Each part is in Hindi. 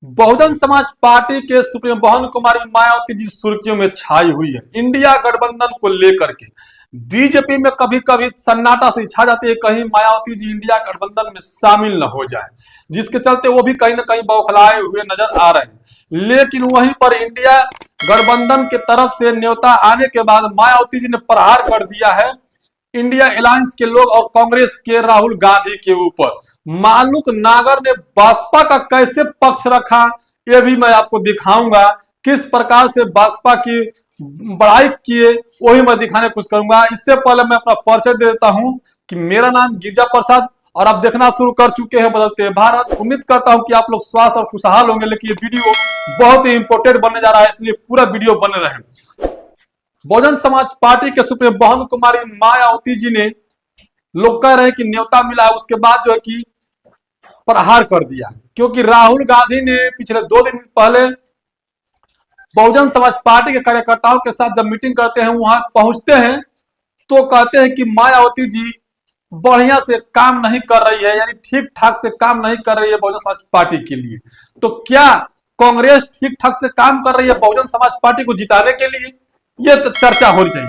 बहुजन समाज पार्टी के सुप्रीमो बहन कुमारी मायावती जी सुर्खियों में छाई हुई है इंडिया गठबंधन को लेकर के। बीजेपी में कभी कभी सन्नाटा से छा जाती है कहीं मायावती जी इंडिया गठबंधन में शामिल न हो जाए, जिसके चलते वो भी कहीं ना कहीं बौखलाए हुए नजर आ रहे हैं। लेकिन वहीं पर इंडिया गठबंधन के तरफ से न्योता आने के बाद मायावती जी ने प्रहार कर दिया है इंडिया अलायंस के लोग और कांग्रेस के राहुल गांधी के ऊपर। मालूक नागर ने बसपा का कैसे पक्ष रखा ये भी मैं आपको दिखाऊंगा, किस प्रकार से बसपा की बड़ाई किए वही मैं दिखाने की कोशिश करूंगा। इससे पहले मैं अपना परिचय दे देता हूं कि मेरा नाम गिरजा प्रसाद और आप देखना शुरू कर चुके हैं बदलते भारत। उम्मीद करता हूं कि आप लोग स्वस्थ और खुशहाल होंगे, लेकिन ये वीडियो बहुत ही इंपॉर्टेंट बनने जा रहा है, इसलिए पूरा वीडियो बने रहे। बहुजन समाज पार्टी के सुप्रीमो बहन कुमारी मायावती जी ने, लोग कह रहे हैं कि न्योता मिला है उसके बाद जो है कि प्रहार कर दिया, क्योंकि राहुल गांधी ने पिछले 2 दिन पहले बहुजन समाज पार्टी के कार्यकर्ताओं के साथ जब मीटिंग करते हैं, वहां पहुंचते हैं तो कहते हैं कि मायावती जी बढ़िया से काम नहीं कर रही है, यानी ठीक ठाक से काम नहीं कर रही है बहुजन समाज पार्टी के लिए। तो क्या कांग्रेस ठीक ठाक से काम कर रही है बहुजन समाज पार्टी को जिताने के लिए? यह तो चर्चा होनी चाहिए।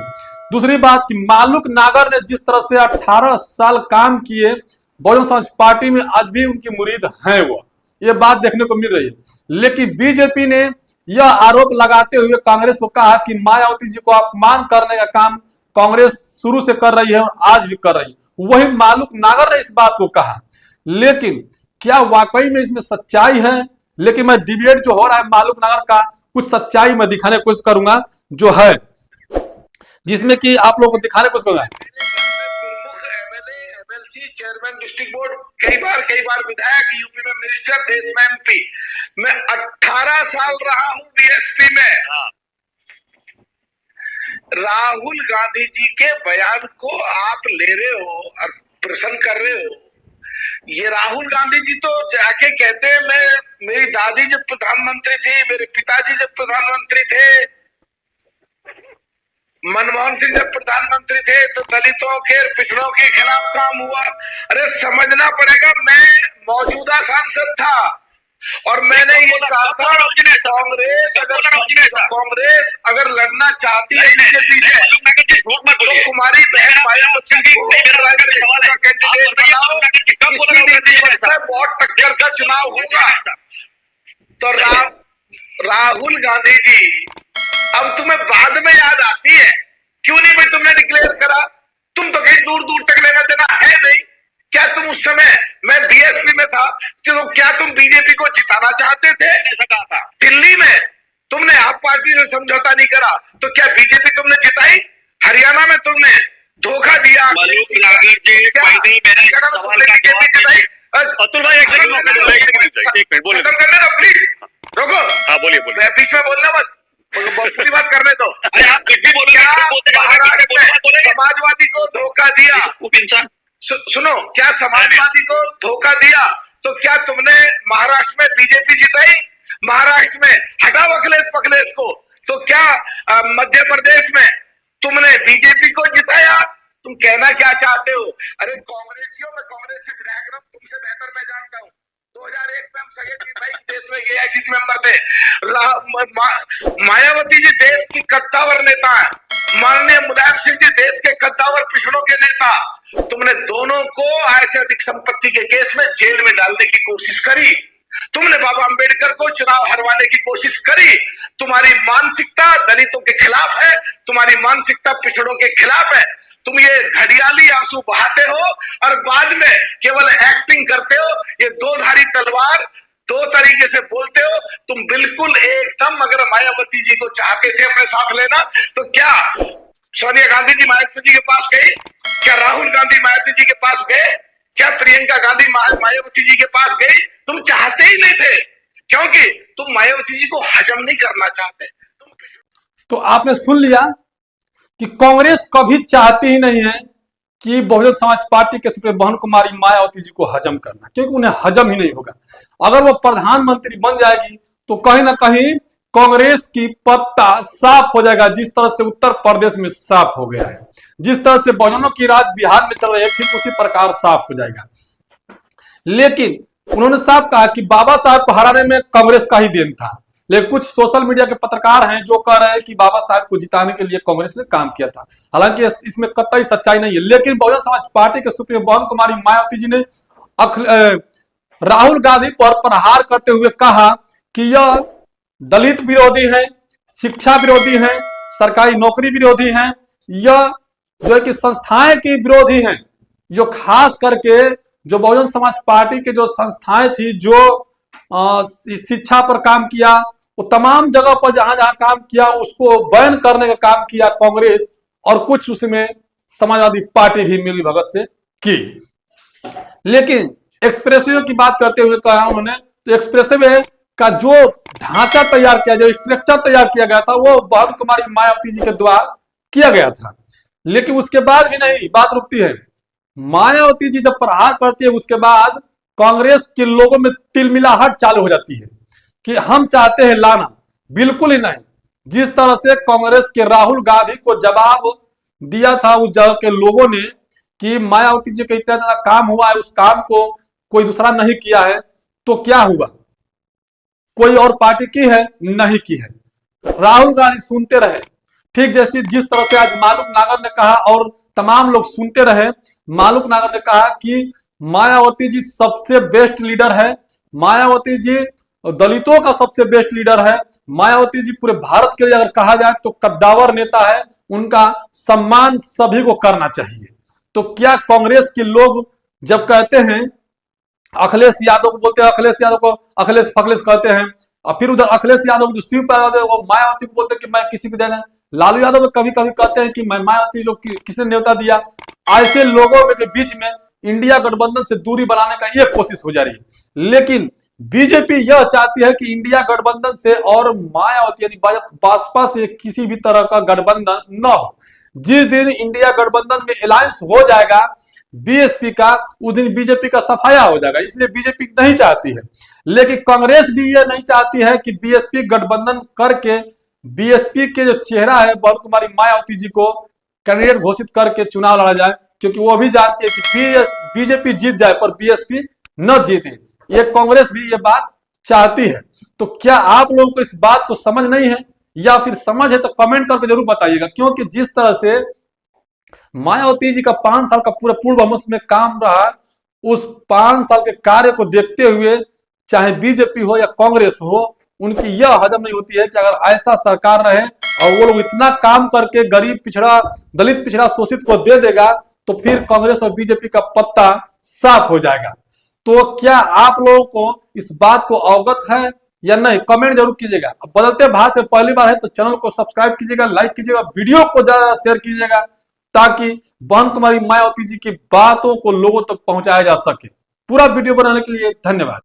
दूसरी बात कि मालूक नागर ने जिस तरह से 18 साल काम किए बहुजन समाज पार्टी में, आज भी उनकी मुरीद हैं वो, ये बात देखने को मिल रही है। लेकिन बीजेपी ने यह आरोप लगाते हुए कांग्रेस को कहा कि मायावती जी को अपमान करने का काम कांग्रेस शुरू से कर रही है और आज भी कर रही है। वही मालूक नागर ने इस बात को कहा, लेकिन क्या वाकई में इसमें सच्चाई है? लेकिन मैं डिबेट जो हो रहा है मालूक नागर का, कुछ सच्चाई मैं दिखाने की कोशिश करूंगा जो है, जिसमें कि आप लोगों को दिखाने की कोशिश करूंगा। प्रमुख MLA, MLC, chairman district board, कई बार विधायक, यूपी में मिनिस्टर, देश में एमपी। मैं 18 साल रहा हूं बीएसपी में। राहुल गांधी जी के बयान को आप ले रहे हो और प्रश्न कर रहे हो। ये राहुल गांधी जी तो जाके कहते हैं, मेरी दादी जब प्रधानमंत्री थी, मेरे पिताजी जब प्रधानमंत्री थे, मनमोहन सिंह जब प्रधानमंत्री थे तो दलितों के पिछड़ों के खिलाफ काम हुआ। अरे समझना पड़ेगा, मैं मौजूदा सांसद था और मैंने ये कहा था कांग्रेस अगर लड़ना चाहती है बीजेपी से तो कुमारी बहन मायावती को कैंडिडेट बनाओ, किसी नीति बहुत टक्कर का चुनाव होगा। तो राहुल गांधी जी अब तुम्हें बाद में याद आती है, क्यों नहीं भाई तुमने डिक्लेयर करा? तुम तो कहीं दूर दूर तक लेना देना है नहीं। क्या तुम उस समय, मैं बीएसपी में था, तो क्या तुम बीजेपी को जिताना चाहते थे? दिल्ली में तुमने आप पार्टी से समझौता नहीं करा तो क्या बीजेपी तुमने जिताई? हरियाणा में तुमने धोखा दिया। अतुल भाई एक सेकंड बोले प्लीज, रोको। हाँ बोलिए, बीच में बोलना मत, पूरी बात करने दो। अरे आप कितनी बोल रहे हैं? महाराष्ट्र में समाजवादी को धोखा दिया, सुनो, क्या समाजवादी को धोखा दिया तो क्या तुमने महाराष्ट्र में बीजेपी जिताई? महाराष्ट्र में हटाओ अखिलेश पखलेश को, तो क्या मध्य प्रदेश में तुमने बीजेपी को जिताया? तुम कहना क्या चाहते हो? अरे कांग्रेसियों में, कांग्रेस से विधायक तुमसे बेहतर मैं जानता हूँ। 2001 में हम सगे भाई देश में एआईसीसी मेंबर थे। मायावती जी देश की कद्दावर नेता है, माननीय मुलायम सिंह जी देश के कद्दावर पिछड़ों के नेता। तुमने दोनों को आय से अधिक संपत्ति के केस में जेल में डालने की कोशिश करी। तुमने बाबा अंबेडकर को चुनाव हरवाने की कोशिश करी। तुम्हारी मानसिकता दलितों के खिलाफ है, तुम्हारी मानसिकता पिछड़ों के खिलाफ है। तुम ये घड़ियाली आंसू बहाते हो और बाद में केवल एक्टिंग करते हो। ये दो धारी तलवार, दो तरीके से बोलते हो तुम बिल्कुल एकदम। अगर मायावती जी को चाहते थे अपने साथ लेना तो क्या सोनिया गांधी जी मायावती जी के पास गई? क्या राहुल गांधी मायावती जी के पास गए? क्या प्रियंका गांधी मायावती जी के पास गई? तुम चाहते ही नहीं थे, क्योंकि तुम मायावती जी को हजम नहीं करना चाहते। तो आपने सुन लिया कि कांग्रेस कभी चाहती ही नहीं है कि बहुजन समाज पार्टी के सुप्रीमो बहन कुमारी मायावती जी को हजम करना, क्योंकि उन्हें हजम ही नहीं होगा। अगर वो प्रधानमंत्री बन जाएगी तो कहीं ना कहीं कांग्रेस की पत्ता साफ हो जाएगा, जिस तरह से उत्तर प्रदेश में साफ हो गया है, जिस तरह से बहुजनों की राज बिहार में चल रही है, ठीक उसी प्रकार साफ हो जाएगा। लेकिन उन्होंने साफ कहा कि बाबा साहब को हराने में कांग्रेस का ही देन था। लेकिन कुछ सोशल मीडिया के पत्रकार हैं जो कह रहे हैं कि बाबा साहब को जिताने के लिए कांग्रेस ने काम किया था। हालांकि इसमें कतई सच्चाई नहीं है। लेकिन बहुजन समाज पार्टी के सुप्रीमो बहन कुमारी मायावती जी ने राहुल गांधी पर प्रहार करते हुए कहा कि यह दलित विरोधी है, शिक्षा विरोधी है, सरकारी नौकरी विरोधी है, यह जो है कि संस्थाएं की विरोधी हैं। जो खास करके जो बहुजन समाज पार्टी के जो संस्थाएं थी जो शिक्षा पर काम किया, वो तमाम जगह पर जहां जहां काम किया उसको बैन करने का काम किया कांग्रेस, और कुछ उसमें समाजवादी पार्टी भी मिली भगत से की। लेकिन एक्सप्रेसिव की बात करते हुए कहा उन्होंने, तो एक्सप्रेसिव का जो ढांचा तैयार किया, जो स्ट्रक्चर तैयार किया गया था, वो बहन कुमारी मायावती जी के द्वारा किया गया था। लेकिन उसके बाद भी नहीं बात रुकती है। मायावती जी जब प्रहार करती है उसके बाद कांग्रेस के लोगों में तिलमिलाहट चालू हो जाती है कि हम चाहते हैं लाना। बिल्कुल ही नहीं। जिस तरह से कांग्रेस के राहुल गांधी को जवाब दिया था उस जगह के लोगों ने कि मायावती जी का इतना ज्यादा काम हुआ है, उस काम को कोई दूसरा नहीं किया है, तो क्या हुआ? कोई और पार्टी की है? नहीं की है। राहुल गांधी सुनते रहे, ठीक जैसे जिस तरह से आज मालूक नागर ने कहा और तमाम लोग सुनते रहे। मालूक नागर ने कहा कि मायावती जी सबसे बेस्ट लीडर है, मायावती जी दलितों का सबसे बेस्ट लीडर है, मायावती जी पूरे भारत के लिए अगर कहा जाए तो कद्दावर नेता है, उनका सम्मान सभी को करना चाहिए। तो क्या कांग्रेस के लोग जब कहते हैं अखिलेश यादव को, बोलते हैं अखिलेश यादव को अखिलेश फखलेश कहते हैं, और फिर उधर अखिलेश यादव जो शिव वो मायावती को बोलते हैं कि मैं किसी को जाना, लालू यादव कभी कभी कहते हैं कि मैं मायावती जो किसने न्योता दिया। ऐसे लोगों के बीच में इंडिया गठबंधन से दूरी बनाने का ये कोशिश हो जा रही है। लेकिन बीजेपी यह चाहती है कि इंडिया गठबंधन से और मायावती यानी भाजपा से किसी भी तरह का गठबंधन न हो। जिस दिन इंडिया गठबंधन में अलायंस हो जाएगा बीएसपी का, उस दिन बीजेपी का सफाया हो जाएगा। इसलिए बीजेपी नहीं चाहती है। लेकिन कांग्रेस भी यह नहीं चाहती है कि बीएसपी गठबंधन करके बीएसपी के जो चेहरा है बहन कुमारी मायावती जी को कैंडिडेट घोषित करके चुनाव लड़ा जाए, क्योंकि वो भी जानती है कि बीजेपी जीत जाए पर बीएसपी न जीते। ये कांग्रेस भी ये बात चाहती है। तो क्या आप लोगों को इस बात को समझ नहीं है, या फिर समझ है तो कमेंट करके जरूर बताइएगा। क्योंकि जिस तरह से मायावती जी का 5 साल का पूरा पूर्वानुमान में काम रहा, उस 5 साल के कार्य को देखते हुए चाहे बीजेपी हो या कांग्रेस हो, उनकी यह हजम नहीं होती है कि अगर ऐसा सरकार रहे और वो लोग इतना काम करके गरीब पिछड़ा दलित पिछड़ा शोषित को दे देगा, तो फिर कांग्रेस और बीजेपी का पत्ता साफ हो जाएगा। तो क्या आप लोगों को इस बात को अवगत है या नहीं, कमेंट जरूर कीजिएगा। बदलते भारत में पहली बार है तो चैनल को सब्सक्राइब कीजिएगा, लाइक कीजिएगा, वीडियो को ज्यादा शेयर कीजिएगा, ताकि बहन कुमारी मायावती जी की बातों को लोगों तक पहुंचाया जा सके। पूरा वीडियो बनाने के लिए धन्यवाद।